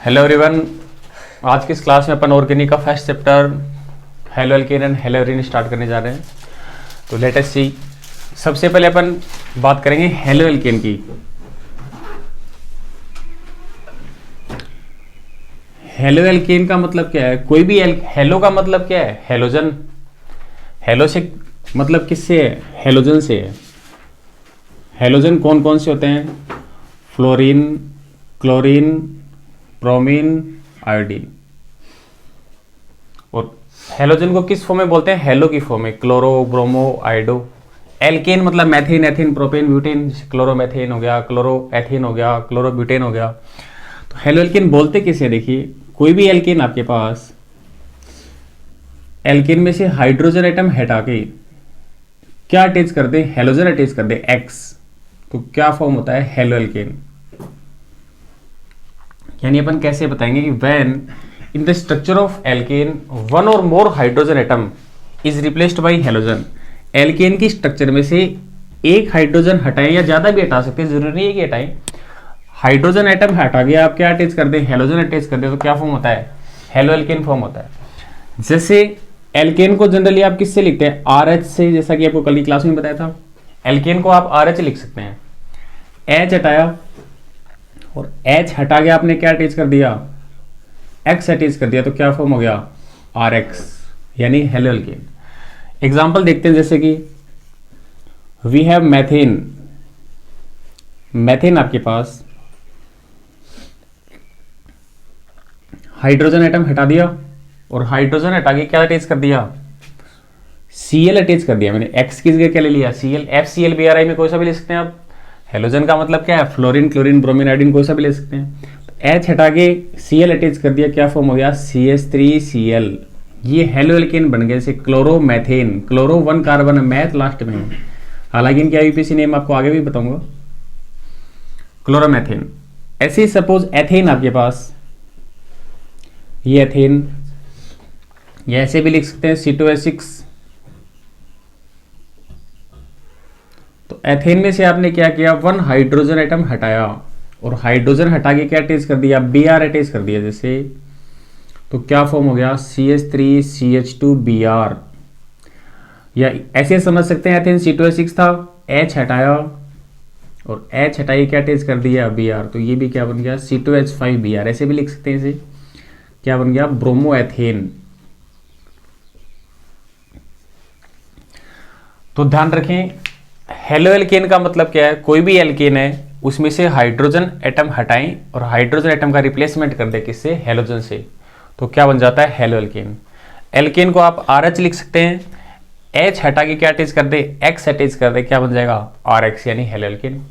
Hello everyone. आज की इस क्लास में अपन ऑर्गेनिक का first chapter halo alkane and hello arene start करने जा रहे हैं। तो लेट अस सी। सबसे पहले अपन बात करेंगे हेलो एल्केन की। हेलो एल्केन का मतलब क्या है? कोई भी हेलो का मतलब क्या है? हेलोजन। हेलो से मतलब किससे है? हेलोजन से है। हेलोजन कौन कौन से होते हैं? Fluorine, chlorine, bromine, iodine. और हेलोजन को किस फॉर्म में बोलते हैं? हेलो की फॉर्म में, क्लोरो, ब्रोमो, आयोडो। एल्केन मतलब मैथिन, एथिन, प्रोपेन, ब्यूटेन। क्लोरोमेथिन हो गया, क्लोरो एथिन हो गया, क्लोरो ब्यूटेन हो गया। तो हेलो एल्केन बोलते किसे? देखिए, कोई भी एल्केन आपके पास, एल्केन में से हाइड्रोजन एटम हटा के क्या अटैच कर दे? हेलोजन अटैच कर दे, एक्स। तो क्या फॉर्म होता है? Haloalkane. यानी अपन कैसे बताएंगे कि when in the structure of alkane one और more hydrogen atom is replaced by halogen. Alkane की स्ट्रक्चर में से एक हाइड्रोजन हटाएं या ज्यादा भी हटा सकते हैं, जरूरी नहीं है कि हटाएं। हाइड्रोजन एटम हटा गया, आप क्या अटैच कर दें? हेलोजन अटैच कर दें, तो क्या फॉर्म होता है? हेलो एल्केन फॉर्म होता है। जैसे एल्केन को जनरली आप किससे लिखते हैं? RH से, जैसा कि आपको कल की क्लास में बताया था। एल्केन को आप RH लिख सकते हैं। H हटाया और H हटा के आपने क्या अटैच कर दिया? X अटैच कर दिया, तो क्या फॉर्म हो गया? RX, यानी हेलो एल्केन। एग्जाम्पल देखते हैं, जैसे कि वी हैव मैथेन। मैथेन आपके पास हाइड्रोजन एटम हटा दिया और हाइड्रोजन हटा के क्या अटैच कर दिया? Cl अटैच कर दिया। मैंने X की जगह क्या ले लिया? Cl। FCl में कोई सा भी ले सकते हैं आप। हेलोजन का मतलब क्या है? फ्लोरीन, क्लोरीन, ब्रोमीन, आयोडीन, कोई सा भी ले सकते हैं। तो H हटा के Cl अटैच कर दिया, क्या फॉर्म हो गया? CH3Cl। ये हेलो एल्केन बन गए। जैसे chloromethane, chloro 1 carbon, math last में है, हालांकि इनके IUPAC नेम आपको आगे भी बताऊंगा। क्लोरोमेथेन। ऐसे ही सपोज एथेन आपके पास, ये एथेन, ये ऐसे भी लिख सकते हैं C2H6। तो एथेन में से आपने क्या किया? 1 हाइड्रोजन एटम हटाया और हाइड्रोजन हटा के क्या अटैच कर दिया? Br अटैच कर दिया। जैसे तो क्या फॉर्म हो गया? CH3CH2Br। या ऐसे समझ सकते हैं, एथेन C2H6 था, H हटाया और H हटाई क्या अटैच कर दिया? Br। तो ये भी क्या बन गया? C2H5Br। ऐसे भी लिख सकते हैं इसे, क्या बन गया? Bromo ethane. तो ध्यान रखें, हेलो एल्केन का मतलब क्या है? कोई भी एल्केन है उसमें से हाइड्रोजन एटम हटाएं और हाइड्रोजन एटम का रिप्लेसमेंट कर दे किससे? हेलोजन से, तो क्या बन जाता है? Halo alkane. एल्केन को आप RH लिख सकते हैं। H हटा के क्या अटैच कर दे? X अटैच कर दे, क्या बन जाएगा? RX, यानी हेलो एल्केन।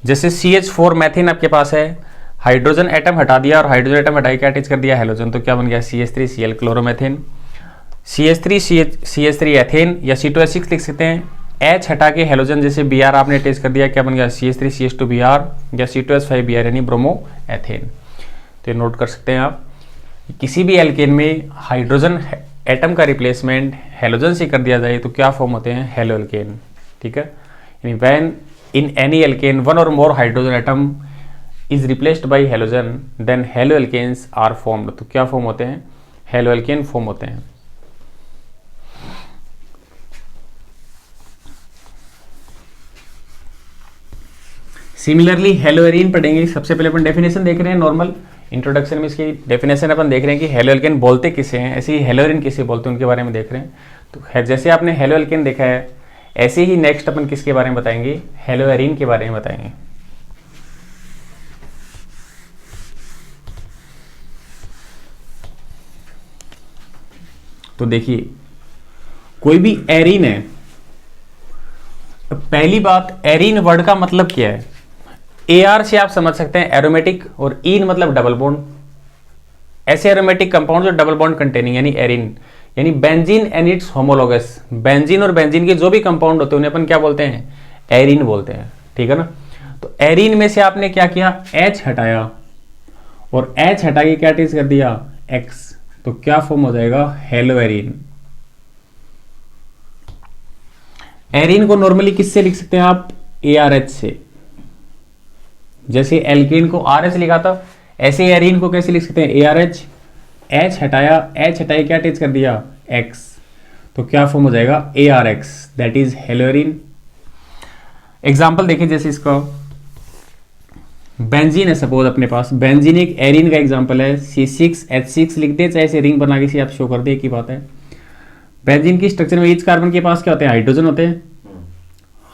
जैसे CH4 मैथिन आपके पास है, हाइड्रोजन एटम हटा दिया और हाइड्रोजन एटम हटा के क्या अटैच कर दिया? हेलोजन, तो क्या बन गया? CH3Cl, क्लोरोमेथिन। CH3 एथेन या C2H6 लिख सकते हैं। H हटा के हेलोजन, जैसे Br आपने अटैच कर दिया, क्या बन गया? CH3CH2Br या C2H5Br, यानी ब्रोमो एथेन। तो नोट कर सकते हैं आप, किसी भी एल्केन में हाइड्रोजन एटम का रिप्लेसमेंट हेलोजन से कर दिया जाए तो क्या फॉर्म होते हैं? Haloalkane. ठीक है, यानी when in any alkane one और more hydrogen atom is replaced by halogen then haloalkanes are formed. तो क्या फॉर्म होते हैं? हेलो एल्केन फॉर्म होते हैं। सिमिलरली हेलो एरीन पढ़ेंगे। सबसे पहले अपन डेफिनेशन देख रहे हैं, नॉर्मल इंट्रोडक्शन में इसकी डेफिनेशन अपन देख रहे हैं कि हेलो एल्केन बोलते किसे हैं, ऐसे ही हेलो एरीन किसे बोलते हैं उनके बारे में देख रहे हैं। तो जैसे आपने हेलो एल्केन देखा है, ऐसे ही नेक्स्ट अपन किसके बारे में बताएंगे? हेलो एरीन के बारे में बताएंगे। तो देखिए, कोई भी एरीन है, पहली बात, एरीन वर्ड का मतलब क्या है? AR से आप समझ सकते हैं एरोमेटिक, और इन मतलब डबल बॉन्ड। ऐसे एरोमेटिक कंपाउंड जो डबल बॉन्ड कंटेनिंग, यानी एरीन, यानी benzene and it's homologous. Benzene और बेंजीन के जो भी कंपाउंड होते हैं उन्हें अपन क्या बोलते हैं? एरीन बोलते हैं। ठीक है ना? तो एरीन में से आपने क्या किया? H हटाया और H हटा के क्या अटैच कर दिया? X। तो क्या फॉर्म हो जाएगा? Hello arene. एरीन को नॉर्मली किससे लिख सकते हैं आप? ARH से। जैसे एल्केन को RH लिखा था, ऐसे एरीन को कैसे लिख सकते हैं, ARH, H हटाया, क्या अटैच कर दिया, X, तो क्या फॉर्म हो जाएगा, ARX, दैट इज हेलोरीन। एग्जाम्पल देखिए, जैसे इसका बेंजीन है सपोज अपने पास, बेंजीन एक एरीन का एग्जांपल है, C6H6 लिख दे, चाहे इसे रिंग बना के से आप शो कर दे, एक ही बात है। बेंजीन की स्ट्रक्चर में ईच कार्बन के पास क्या होते हैं, हाइड्रोजन होते हैं।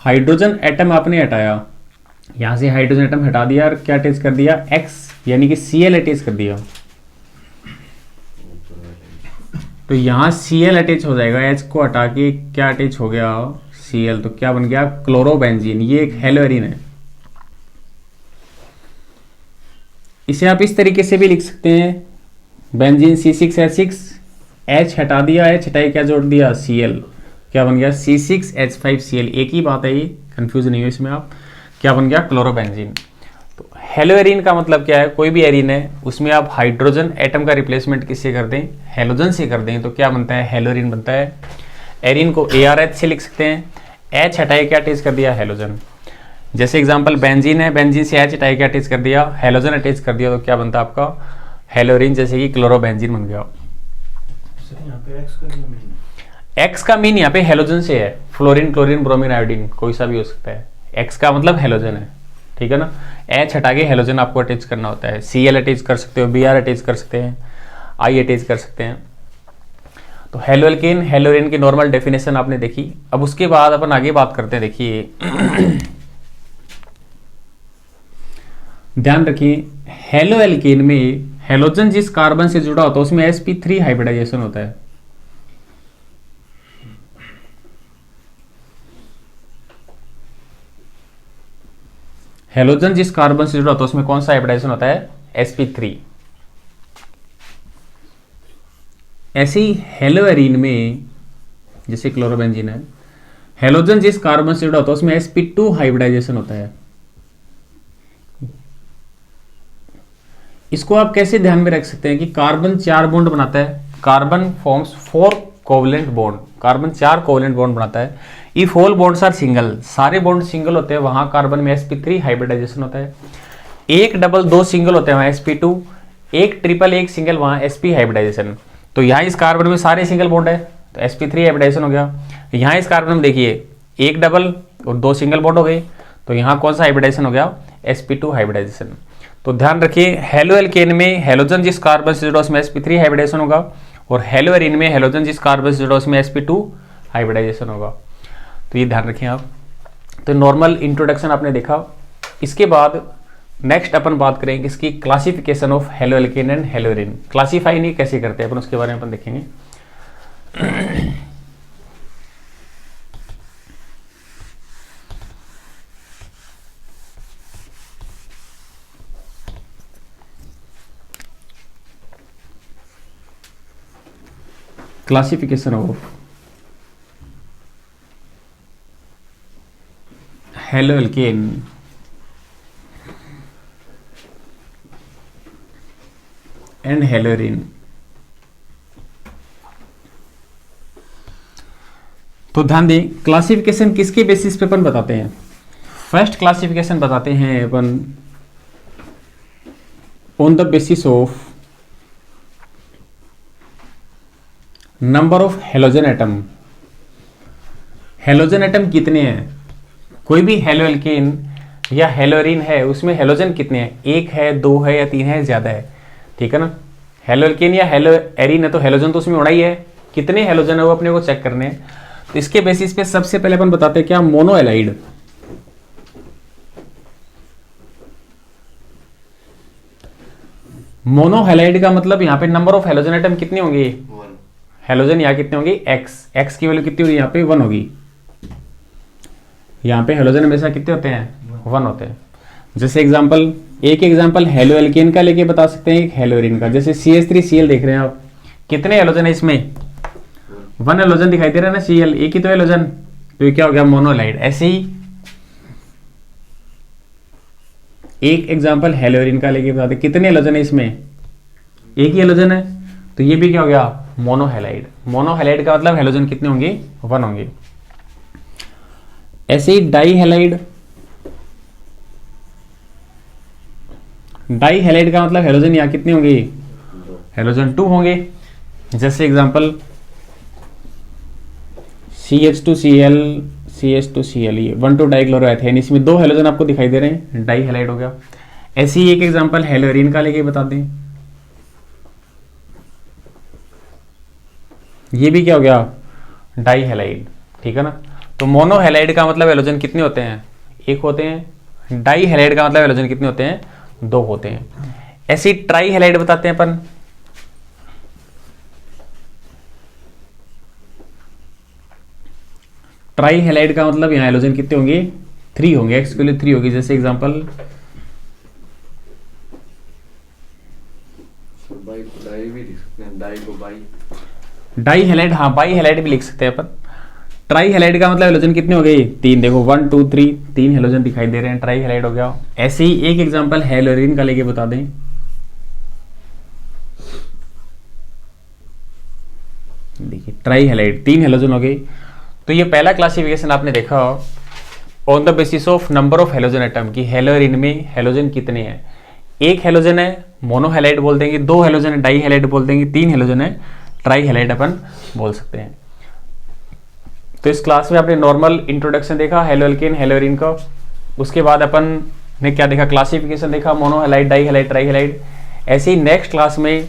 हाइड्रोजन एटम आपने हटाया, यहां से हाइड्रोजन एटम हटा दिया और क्या अटैच कर दिया, X, यानी कि Cl अटैच कर दिया, तो यहां Cl अटैच हो जाएगा, H को हटा के क्या अटैच हो गया, Cl, तो क्या बन गया, क्लोरोबेंजीन। ये एक हेलोरीन है। इसे आप इस तरीके से भी लिख सकते हैं, बेंजीन C6H6, H हटा दिया, H हटाई क्या जोड़ दिया, Cl, क्या बन गया, C6H5Cl, एक ही बात है, ये कंफ्यूज नहीं हो इसमें आप, क्या बन गया, क्लोरोबेंजीन। तो हेलोएरीन का मतलब क्या है, कोई भी एरीन है उसमें आप हाइड्रोजन एटम का रिप्लेसमेंट किससे कर दें, हेलोजन से कर दें, तो क्या बनता है, हेलोरीन बनता है। एरीन को ARH से लिख सकते हैं, H हटाए क्या अटैच कर दिया, हेलोजन। जैसे एग्जांपल बेंजीन है, बेंजीन से H हटाए क्या अटैच कर दिया, हेलोजन अटैच कर दिया, तो क्या बनता है आपका, हेलोरीन, जैसे कि क्लोरोबेंजीन बन गया। एक्स का मीन यहाँ पे हेलोजन से है, फ्लोरीन, क्लोरीन, ब्रोमीन, आयोडीन, कोई सा भी हो सकता है। एक्स का मतलब हेलोजन है, ठीक है ना। H हटा के हेलोजन आपको अटैच करना होता है, Cl अटैच कर सकते हो, Br अटैच कर सकते हैं, I अटैच कर सकते हैं। तो हेलोएल्केन, हेलोरीन की नॉर्मल डेफिनेशन आपने देखी। अब उसके बाद अपन आगे बात करते हैं, देखिए ध्यान रखिए, हेलोएल्केन में हेलोजन जिस कार्बन से जुड़ा होता है उसमें sp3 हाइब्रिडाइजेशन होता है। हेलोजन जिस कार्बन से जुड़ा होता है उसमें कौन सा हाइब्रिडाइजेशन होता है, sp3। ऐसे ही हेलोएरीन में, जैसे क्लोरोबेंजीन है, हेलोजन जिस कार्बन से जुड़ा होता है उसमें sp2 हाइब्रिडाइजेशन होता है। इसको आप कैसे ध्यान में रख सकते हैं कि कार्बन 4 बॉन्ड बनाता है, carbon forms 4 covalent bond, carbon 4 covalent bond बनाता है। If all bonds are single, सारे बॉन्ड सिंगल होते हैं, वहां कार्बन में sp3 हाइब्रिडाइजेशन होता है। एक डबल 2 सिंगल होते हैं, वहां sp2, एक ट्रिपल एक सिंगल, वहां sp हाइब्रिडाइजेशन। तो यहाँ इस कार्बन में सारे सिंगल बॉन्ड है, तो sp3 हाइब्रिडाइजेशन हो गया। यहाँ इस कार्बन में देखिए एक डबल और 2 सिंगल बॉन्ड हो गए, तो यहाँ कौन सा हाइब्रिडाइजेशन हो गया, sp2 हाइब्रिडाइजेशन। तो ध्यान रखिए, हेलोएल्केन में हेलोजन जिस कार्बन से जुड़ा उसमें sp3 हाइब्रिडाइजेशन होगा, और हेलोएरीन में हेलोजन जिस कार्बन से जुड़ा उसमें sp2 हाइब्रिडाइजेशन होगा। तो ये ध्यान रखें आप। तो नॉर्मल इंट्रोडक्शन आपने देखा। इसके बाद नेक्स्ट अपन बात करेंगे इसकी classification of haloalkane and haloarene. Classify नहीं कैसे करते हैं अपन, उसके बारे में अपन देखेंगे। Classification of haloalkane and haloarene. तो ध्यान दें, क्लासिफिकेशन किसके बेसिस पे अपन बताते हैं। फर्स्ट क्लासिफिकेशन बताते हैं अपन on the basis of number of halogen atom. Halogen atom कितने हैं, कोई भी हेलोएल्केन या हेलोएरीन है उसमें हेलोजन कितने हैं, 1 है, 2 है या 3 है, ज्यादा है, ठीक है ना। हेलोएल्केन या हेलोएरीन है तो हेलोजन तो उसमें होना ही है, कितने हेलोजन है वो अपने को चेक करने हैं। तो इसके बेसिस पे सबसे पहले अपन बताते हैं क्या, मोनोहेलाइड। मोनोहेलाइड का मतलब यहाँ पे नंबर ऑफ हेलोजन एटम कितने होंगे, हेलोजन यहाँ कितने होंगे, एक्स की वैल्यू कितनी होगी, यहाँ पे 1 होगी। यहाँ पे हेलोजन हमेशा कितने होते हैं, 1 होते हैं। जैसे एग्जांपल, एक एग्जांपल हेलोएल्केन का लेके बता सकते हैं, एक हेलोएरीन का। जैसे CH3Cl देख रहे हैं आप, कितने हेलोजन है इसमें, 1 हेलोजन दिखाई दे रहा है ना, Cl एक ही तो हेलोजन, तो ये क्या हो गया, मोनोहेलाइड। ऐसे ही एक एग्जांपल हेलोएरीन का लेके बताते, कितने हेलोजन है इसमें, एक ही हेलोजन है, तो ये भी क्या हो गया, मोनोहेलाइड। मोनोहेलाइड का मतलब हेलोजन कितने होंगे, 1 होंगे। ऐसे ही डाईहेलाइड, डाई हैलाइड का मतलब हेलोजन यहाँ कितने होंगे, हेलोजन 2 होंगे। जैसे एग्जांपल CH2Cl CH2Cl, ये 1,2 डाइक्लोरोएथेन, इसमें 2 हेलोजन आपको दिखाई दे रहे हैं, डाई हैलाइड हो गया। ऐसे ही एक एग्जांपल हेलोरीन का लेके बता दें, ये भी क्या हो गया, डाई हैलाइड, ठीक है ना। तो मोनो हैलाइड का मतलब हेलोजन कितने होते हैं, 1 होते हैं। डाई हैलाइड का मतलब हेलोजन कितने होते हैं, 2 होते हैं। ऐसे ही ट्राई हैलाइड बताते हैं अपन, ट्राई हैलाइड का मतलब यहाँ हेलोजन कितने होंगे, 3 होंगे, एक्स के लिए 3 होगी। जैसे एग्जांपल डाई भी लिख सकते हैं, डाई को बाई, डाई हैलाइड, हाँ बाई हैलाइड भी लिख सकते हैं अपन। ट्राई हैलाइड का मतलब हेलोजन कितने हो गए, 3, देखो 1 2 3, 3 हेलोजन दिखाई दे रहे हैं, ट्राई हैलाइड हो गया। ऐसे ही एक एग्जांपल हेलोरीन का लेके बता दें, देखिए ट्राई हैलाइड, 3 हेलोजन हो गए। तो ये पहला क्लासिफिकेशन आपने देखा on the basis of number of halogen atom, की हेलोरीन में हेलोजन कितने हैं। 1 हेलोजन है मोनो हैलाइड बोल देंगे, 2 हेलोजन है डाई हैलाइड बोल देंगे, 3 हेलोजन है ट्राई हैलाइड अपन बोल सकते हैं। तो इस क्लास में आपने नॉर्मल इंट्रोडक्शन देखा हेलोएल्केन हेलोरीन का, उसके बाद अपन ने क्या देखा, क्लासिफिकेशन देखा, mono halide di halide tri halide. ऐसे ही नेक्स्ट क्लास में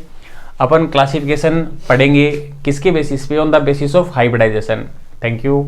अपन क्लासिफिकेशन पढ़ेंगे किसके बेसिस पे, on the basis of hybridisation. Thank you.